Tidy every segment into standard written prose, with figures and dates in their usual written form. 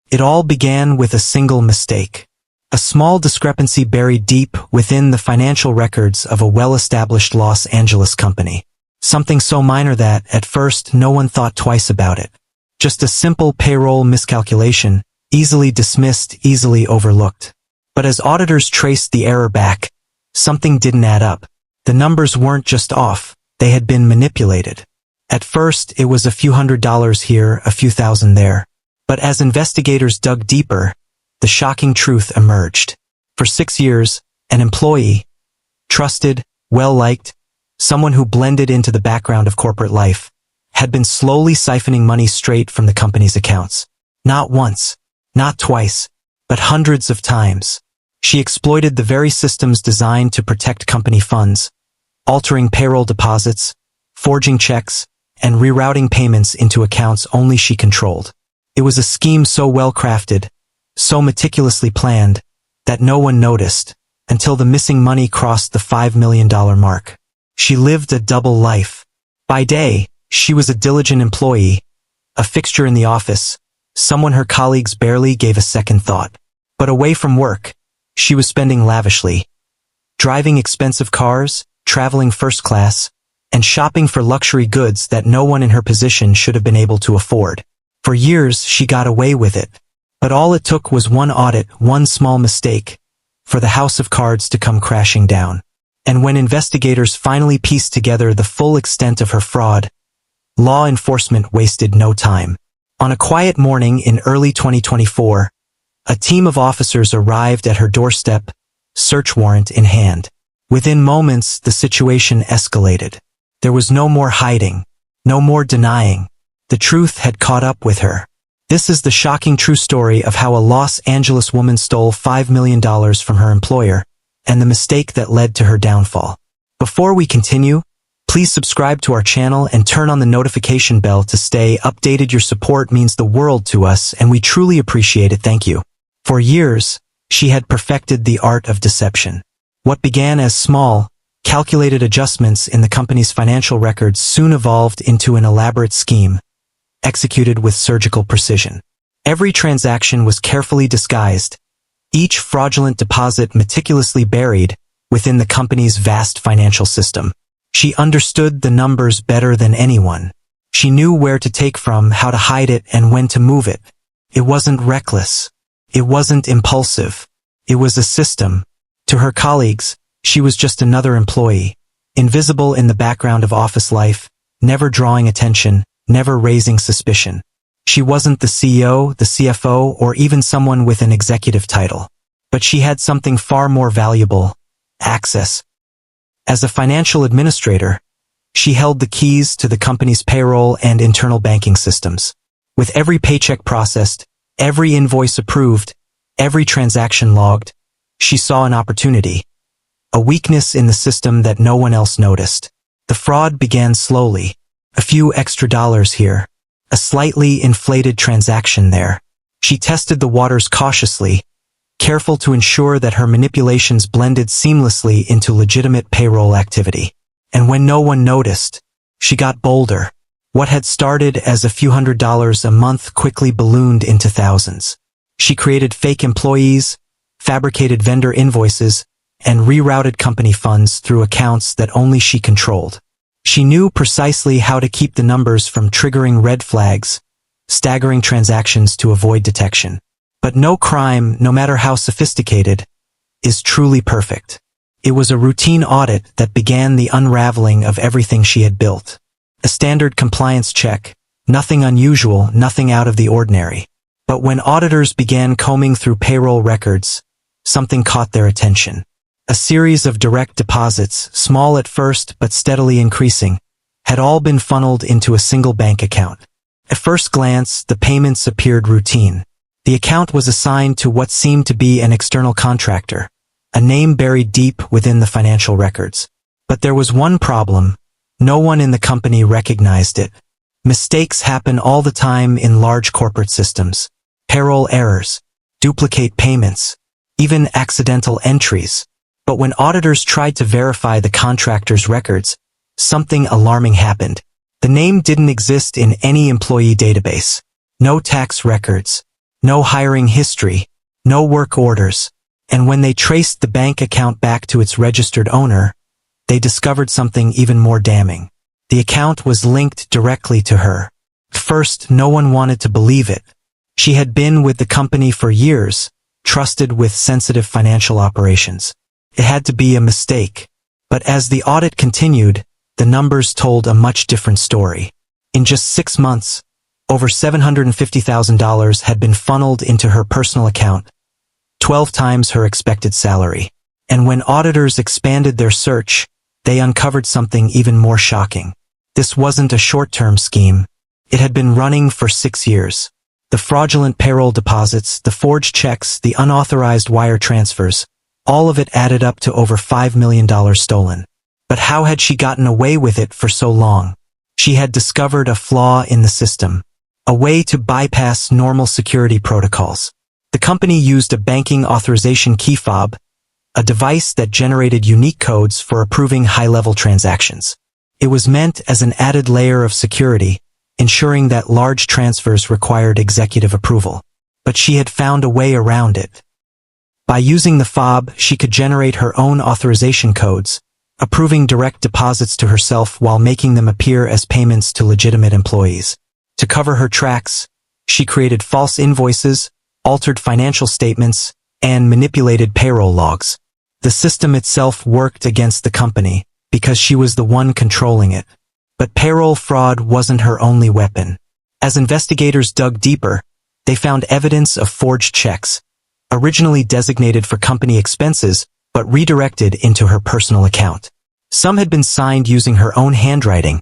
It all began with a single mistake. A small discrepancy buried deep within the financial records of a well-established Los Angeles company. Something so minor that, at first, no one thought twice about it. Just a simple payroll miscalculation, easily dismissed, easily overlooked. But as auditors traced the error back, something didn't add up. The numbers weren't just off, they had been manipulated. At first, it was a few $100s here, a few thousand there. But as investigators dug deeper, the shocking truth emerged. For 6 years, an employee, trusted, well-liked, someone who blended into the background of corporate life, had been slowly siphoning money straight from the company's accounts. Not once, not twice, but hundreds of times. She exploited the very systems designed to protect company funds, altering payroll deposits, forging checks, and rerouting payments into accounts only she controlled. It was a scheme so well-crafted, so meticulously planned, that no one noticed, until the missing money crossed the $5 million mark. She lived a double life. By day, she was a diligent employee, a fixture in the office, someone her colleagues barely gave a second thought. But away from work, she was spending lavishly, driving expensive cars, traveling first class, and shopping for luxury goods that no one in her position should have been able to afford. For years, she got away with it. But all it took was one audit, one small mistake, for the house of cards to come crashing down. And when investigators finally pieced together the full extent of her fraud, law enforcement wasted no time. On a quiet morning in early 2024, a team of officers arrived at her doorstep, search warrant in hand. Within moments, the situation escalated. There was no more hiding, no more denying. The truth had caught up with her. This is the shocking true story of how a Los Angeles woman stole $5 million from her employer, and the mistake that led to her downfall. Before we continue, please subscribe to our channel and turn on the notification bell to stay updated. Your support means the world to us, and we truly appreciate it. Thank you. For years, she had perfected the art of deception. What began as small, calculated adjustments in the company's financial records soon evolved into an elaborate scheme, executed with surgical precision. Every transaction was carefully disguised, each fraudulent deposit meticulously buried within the company's vast financial system. She understood the numbers better than anyone. She knew where to take from, how to hide it, and when to move it. It wasn't reckless. It wasn't impulsive. It was a system. To her colleagues, she was just another employee, invisible in the background of office life, never drawing attention, never raising suspicion. She wasn't the CEO, the CFO, or even someone with an executive title. But she had something far more valuable: access. As a financial administrator, she held the keys to the company's payroll and internal banking systems. With every paycheck processed, every invoice approved, every transaction logged, she saw an opportunity, a weakness in the system that no one else noticed. The fraud began slowly, a few extra dollars here, a slightly inflated transaction there. She tested the waters cautiously, careful to ensure that her manipulations blended seamlessly into legitimate payroll activity. And when no one noticed, she got bolder. What had started as a few $100s a month quickly ballooned into thousands. She created fake employees, fabricated vendor invoices, and rerouted company funds through accounts that only she controlled. She knew precisely how to keep the numbers from triggering red flags, staggering transactions to avoid detection. But no crime, no matter how sophisticated, is truly perfect. It was a routine audit that began the unraveling of everything she had built. A standard compliance check, nothing unusual, nothing out of the ordinary. But when auditors began combing through payroll records, something caught their attention. A series of direct deposits, small at first but steadily increasing, had all been funneled into a single bank account. At first glance, the payments appeared routine. The account was assigned to what seemed to be an external contractor, a name buried deep within the financial records. But there was one problem: no one in the company recognized it. Mistakes happen all the time in large corporate systems. Payroll errors, duplicate payments, even accidental entries. But when auditors tried to verify the contractor's records, something alarming happened. The name didn't exist in any employee database. No tax records, no hiring history, no work orders. And when they traced the bank account back to its registered owner, they discovered something even more damning. The account was linked directly to her. At first, no one wanted to believe it. She had been with the company for years, trusted with sensitive financial operations. It had to be a mistake. But as the audit continued, the numbers told a much different story. In just 6 months, over $750,000 had been funneled into her personal account, 12 times her expected salary. And when auditors expanded their search, they uncovered something even more shocking. This wasn't a short-term scheme. It had been running for 6 years. The fraudulent payroll deposits, the forged checks, the unauthorized wire transfers, all of it added up to over $5 million stolen. But how had she gotten away with it for so long? She had discovered a flaw in the system, a way to bypass normal security protocols. The company used a banking authorization key fob, a device that generated unique codes for approving high-level transactions. It was meant as an added layer of security, ensuring that large transfers required executive approval. But she had found a way around it. By using the fob, she could generate her own authorization codes, approving direct deposits to herself while making them appear as payments to legitimate employees. To cover her tracks, she created false invoices, altered financial statements, and manipulated payroll logs. The system itself worked against the company because she was the one controlling it. But payroll fraud wasn't her only weapon. As investigators dug deeper, they found evidence of forged checks, originally designated for company expenses, but redirected into her personal account. Some had been signed using her own handwriting,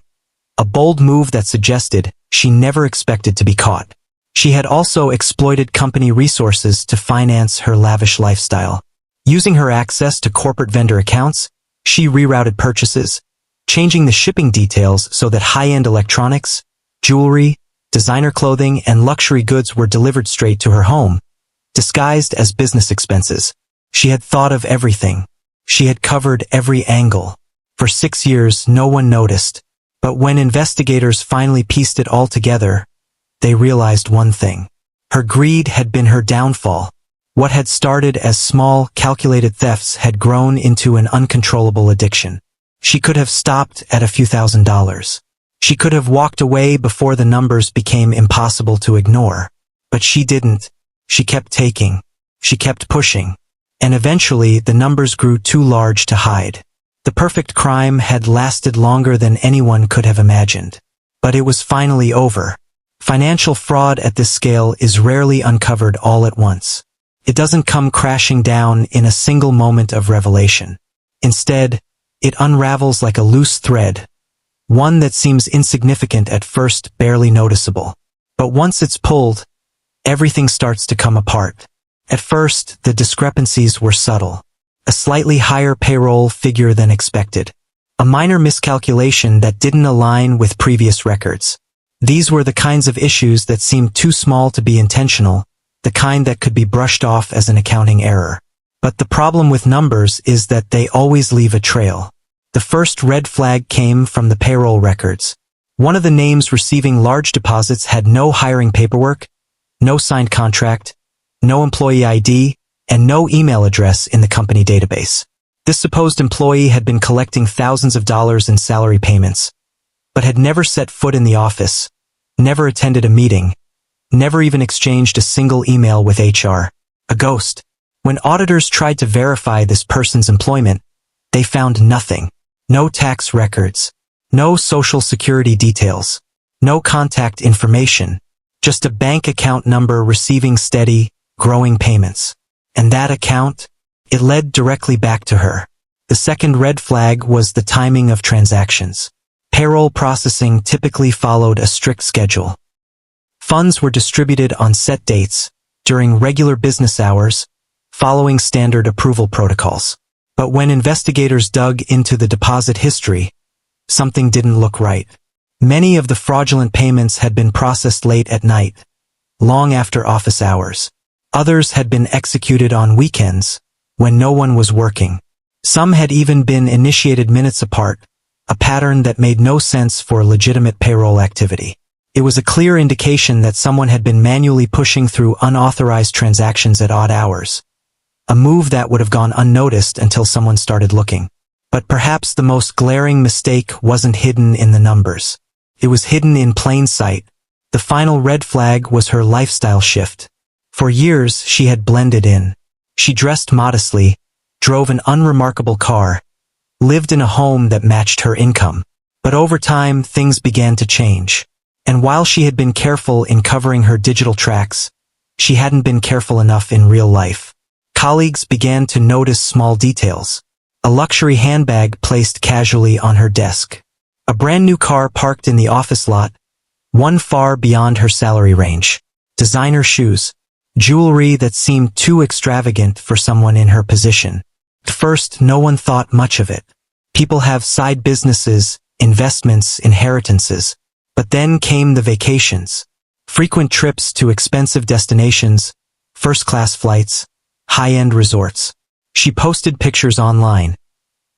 a bold move that suggested she never expected to be caught. She had also exploited company resources to finance her lavish lifestyle. Using her access to corporate vendor accounts, she rerouted purchases, changing the shipping details so that high-end electronics, jewelry, designer clothing, and luxury goods were delivered straight to her home, disguised as business expenses. She had thought of everything. She had covered every angle. For 6 years, no one noticed. But when investigators finally pieced it all together, they realized one thing. Her greed had been her downfall. What had started as small, calculated thefts had grown into an uncontrollable addiction. She could have stopped at a few $1,000s. She could have walked away before the numbers became impossible to ignore. But she didn't. She kept taking. She kept pushing. And eventually, the numbers grew too large to hide. The perfect crime had lasted longer than anyone could have imagined. But it was finally over. Financial fraud at this scale is rarely uncovered all at once. It doesn't come crashing down in a single moment of revelation. Instead, it unravels like a loose thread, one that seems insignificant at first, barely noticeable. But once it's pulled, everything starts to come apart. At first, the discrepancies were subtle. A slightly higher payroll figure than expected. A minor miscalculation that didn't align with previous records. These were the kinds of issues that seemed too small to be intentional, the kind that could be brushed off as an accounting error. But the problem with numbers is that they always leave a trail. The first red flag came from the payroll records. One of the names receiving large deposits had no hiring paperwork, no signed contract, no employee ID, and no email address in the company database. This supposed employee had been collecting thousands of dollars in salary payments, but had never set foot in the office, never attended a meeting, never even exchanged a single email with HR. A ghost. When auditors tried to verify this person's employment, they found nothing. No tax records, no social security details, no contact information, just a bank account number receiving steady, growing payments. And that account? It led directly back to her. The second red flag was the timing of transactions. Payroll processing typically followed a strict schedule. Funds were distributed on set dates, during regular business hours, following standard approval protocols. But when investigators dug into the deposit history, something didn't look right. Many of the fraudulent payments had been processed late at night, long after office hours. Others had been executed on weekends, when no one was working. Some had even been initiated minutes apart, a pattern that made no sense for legitimate payroll activity. It was a clear indication that someone had been manually pushing through unauthorized transactions at odd hours. A move that would have gone unnoticed until someone started looking. But perhaps the most glaring mistake wasn't hidden in the numbers. It was hidden in plain sight. The final red flag was her lifestyle shift. For years, she had blended in. She dressed modestly, drove an unremarkable car, lived in a home that matched her income. But over time, things began to change. And while she had been careful in covering her digital tracks, she hadn't been careful enough in real life. Colleagues began to notice small details. A luxury handbag placed casually on her desk. A brand new car parked in the office lot, one far beyond her salary range. Designer shoes. Jewelry that seemed too extravagant for someone in her position. At first, no one thought much of it. People have side businesses, investments, inheritances. But then came the vacations. Frequent trips to expensive destinations, first-class flights, high-end resorts. She posted pictures online,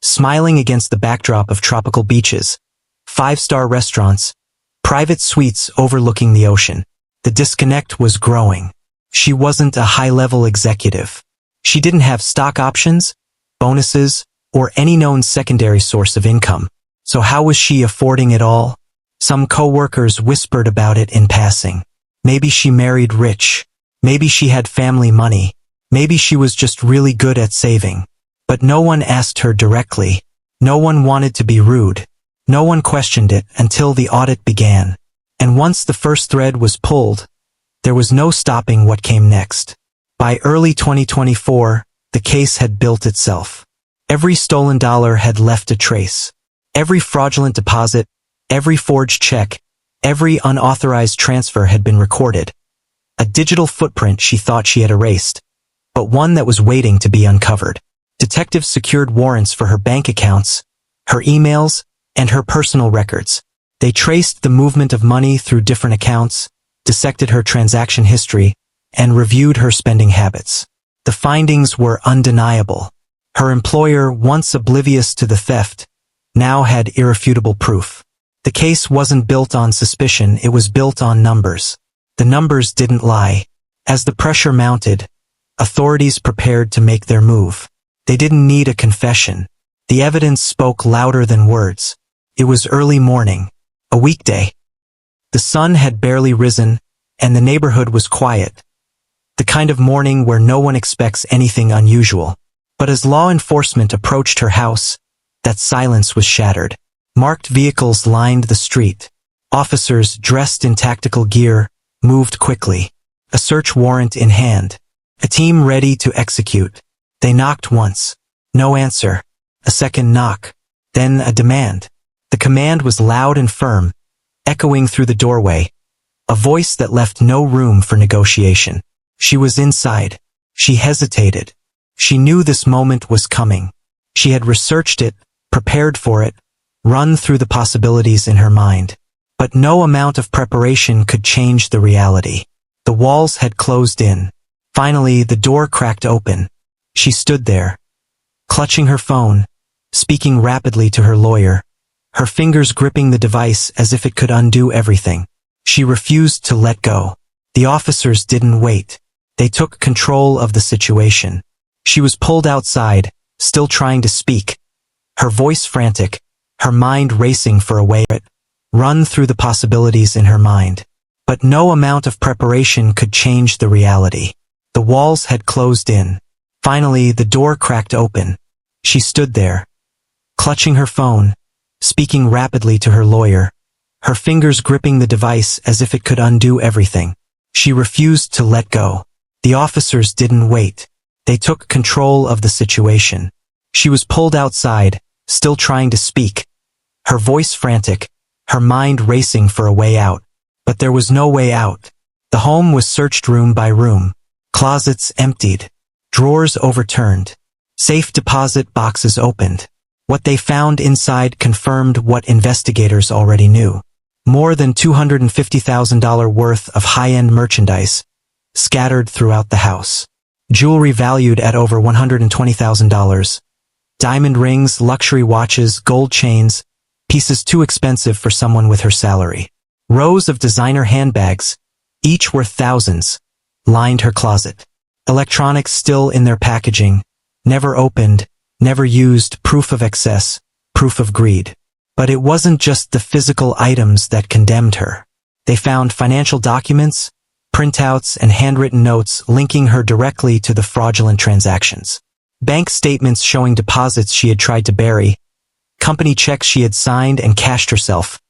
smiling against the backdrop of tropical beaches, five-star restaurants, private suites overlooking the ocean. The disconnect was growing. She wasn't a high-level executive. She didn't have stock options, bonuses, or any known secondary source of income. So how was she affording it all? Some coworkers whispered about it in passing. Maybe she married rich. Maybe she had family money. Maybe she was just really good at saving. But no one asked her directly. No one wanted to be rude. No one questioned it until the audit began. And once the first thread was pulled, there was no stopping what came next. By early 2024, the case had built itself. Every stolen dollar had left a trace. Every fraudulent deposit, every forged check, every unauthorized transfer had been recorded. A digital footprint she thought she had erased, but one that was waiting to be uncovered. Detectives secured warrants for her bank accounts, her emails, and her personal records. They traced the movement of money through different accounts, dissected her transaction history, and reviewed her spending habits. The findings were undeniable. Her employer, once oblivious to the theft, now had irrefutable proof. The case wasn't built on suspicion, it was built on numbers. The numbers didn't lie. As the pressure mounted, authorities prepared to make their move. They didn't need a confession. The evidence spoke louder than words. It was early morning, a weekday. The sun had barely risen, and the neighborhood was quiet. The kind of morning where no one expects anything unusual. But as law enforcement approached her house, that silence was shattered. Marked vehicles lined the street. Officers dressed in tactical gear moved quickly. A search warrant in hand. A team ready to execute. They knocked once. No answer. A second knock. Then a demand. The command was loud and firm, echoing through the doorway. A voice that left no room for negotiation. She was inside. She hesitated. She knew this moment was coming. She had researched it, prepared for it, run through the possibilities in her mind. But no amount of preparation could change the reality. The walls had closed in. Finally, the door cracked open. She stood there, clutching her phone, speaking rapidly to her lawyer, her fingers gripping the device as if it could undo everything. She refused to let go. The officers didn't wait. They took control of the situation. She was pulled outside, still trying to speak, her voice frantic, her mind racing for a way to run through the possibilities in her mind. But no amount of preparation could change the reality. The walls had closed in. Finally, the door cracked open. She stood there, clutching her phone, speaking rapidly to her lawyer, her fingers gripping the device as if it could undo everything. She refused to let go. The officers didn't wait. They took control of the situation. She was pulled outside, still trying to speak, her voice frantic, her mind racing for a way out. But there was no way out. The home was searched room by room, closets emptied, drawers overturned, safe deposit boxes opened. What they found inside confirmed what investigators already knew. More than $250,000 worth of high-end merchandise, scattered throughout the house. Jewelry valued at over $120,000. Diamond rings, luxury watches, gold chains, pieces too expensive for someone with her salary. Rows of designer handbags, each worth thousands, lined her closet. Electronics still in their packaging, never opened, never used, proof of excess, proof of greed. But it wasn't just the physical items that condemned her. They found financial documents, printouts, and handwritten notes linking her directly to the fraudulent transactions. Bank statements showing deposits she had tried to bury, company checks she had signed and cashed herself,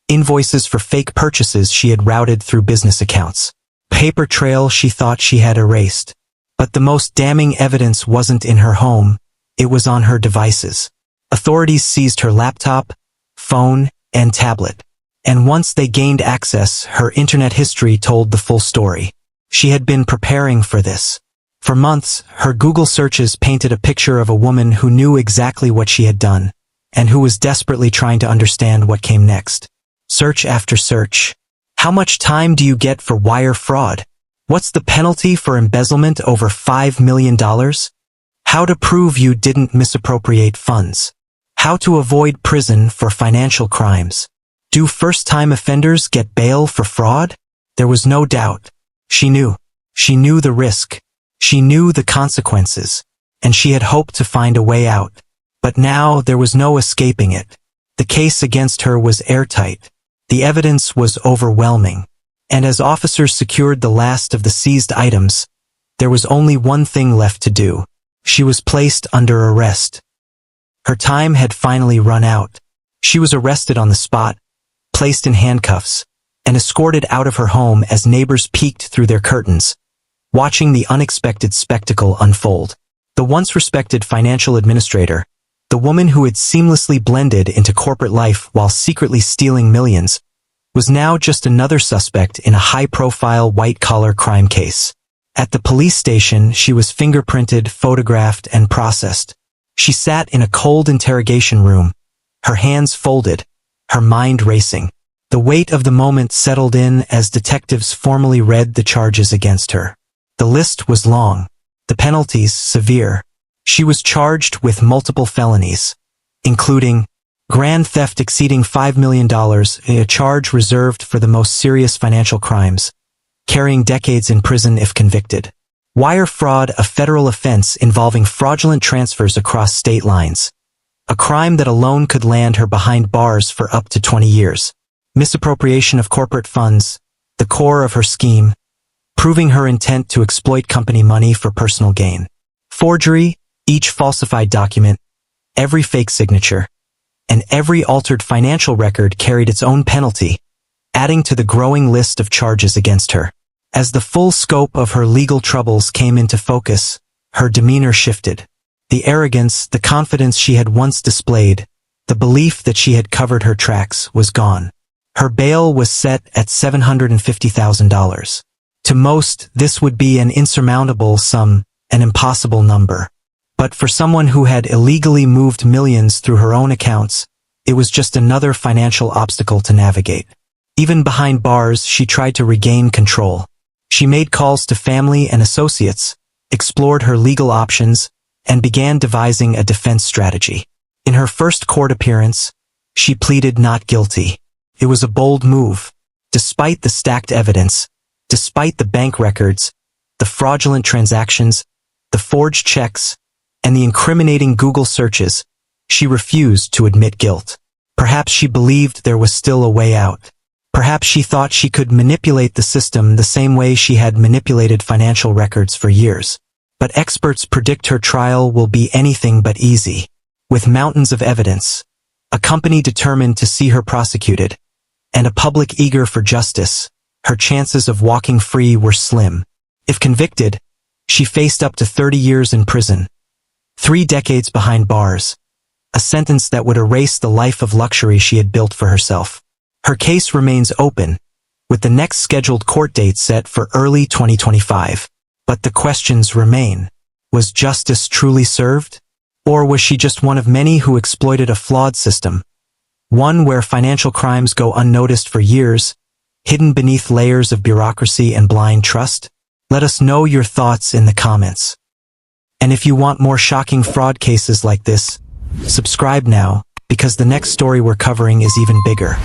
invoices for fake purchases she had routed through business accounts, paper trail she thought she had erased. But the most damning evidence wasn't in her home, it was on her devices. Authorities seized her laptop, phone, and tablet. And once they gained access, her internet history told the full story. She had been preparing for this. For months, her Google searches painted a picture of a woman who knew exactly what she had done, and who was desperately trying to understand what came next. Search after search. How much time do you get for wire fraud? What's the penalty for embezzlement over $5 million? How to prove you didn't misappropriate funds? How to avoid prison for financial crimes? Do first-time offenders get bail for fraud? There was no doubt. She knew. She knew the risk. She knew the consequences. And she had hoped to find a way out. But now there was no escaping it. The case against her was airtight. The evidence was overwhelming. And as officers secured the last of the seized items, there was only one thing left to do. She was placed under arrest. Her time had finally run out. She was arrested on the spot, placed in handcuffs, and escorted out of her home as neighbors peeked through their curtains, watching the unexpected spectacle unfold. The once respected financial administrator, the woman who had seamlessly blended into corporate life while secretly stealing millions, was now just another suspect in a high-profile white-collar crime case. At the police station, she was fingerprinted, photographed, and processed. She sat in a cold interrogation room, her hands folded, her mind racing. The weight of the moment settled in as detectives formally read the charges against her. The list was long, the penalties severe. She was charged with multiple felonies, including grand theft exceeding $5 million, a charge reserved for the most serious financial crimes, carrying decades in prison if convicted. Wire fraud, a federal offense involving fraudulent transfers across state lines, a crime that alone could land her behind bars for up to 20 years. Misappropriation of corporate funds, the core of her scheme, proving her intent to exploit company money for personal gain. Forgery, each falsified document, every fake signature, and every altered financial record carried its own penalty, adding to the growing list of charges against her. As the full scope of her legal troubles came into focus, her demeanor shifted. The arrogance, the confidence she had once displayed, the belief that she had covered her tracks was gone. Her bail was set at $750,000. To most, this would be an insurmountable sum, an impossible number. But for someone who had illegally moved millions through her own accounts, it was just another financial obstacle to navigate. Even behind bars, she tried to regain control. She made calls to family and associates, explored her legal options, and began devising a defense strategy. In her first court appearance, she pleaded not guilty. It was a bold move. Despite the stacked evidence, despite the bank records, the fraudulent transactions, the forged checks, and the incriminating Google searches, she refused to admit guilt. Perhaps she believed there was still a way out. Perhaps she thought she could manipulate the system the same way she had manipulated financial records for years. But experts predict her trial will be anything but easy. With mountains of evidence, a company determined to see her prosecuted, and a public eager for justice, her chances of walking free were slim. If convicted, she faced up to 30 years in prison, 3 decades behind bars, a sentence that would erase the life of luxury she had built for herself. Her case remains open, with the next scheduled court date set for early 2025. But the questions remain. Was justice truly served? Or was she just one of many who exploited a flawed system? One where financial crimes go unnoticed for years, hidden beneath layers of bureaucracy and blind trust? Let us know your thoughts in the comments. And if you want more shocking fraud cases like this, subscribe now, because the next story we're covering is even bigger.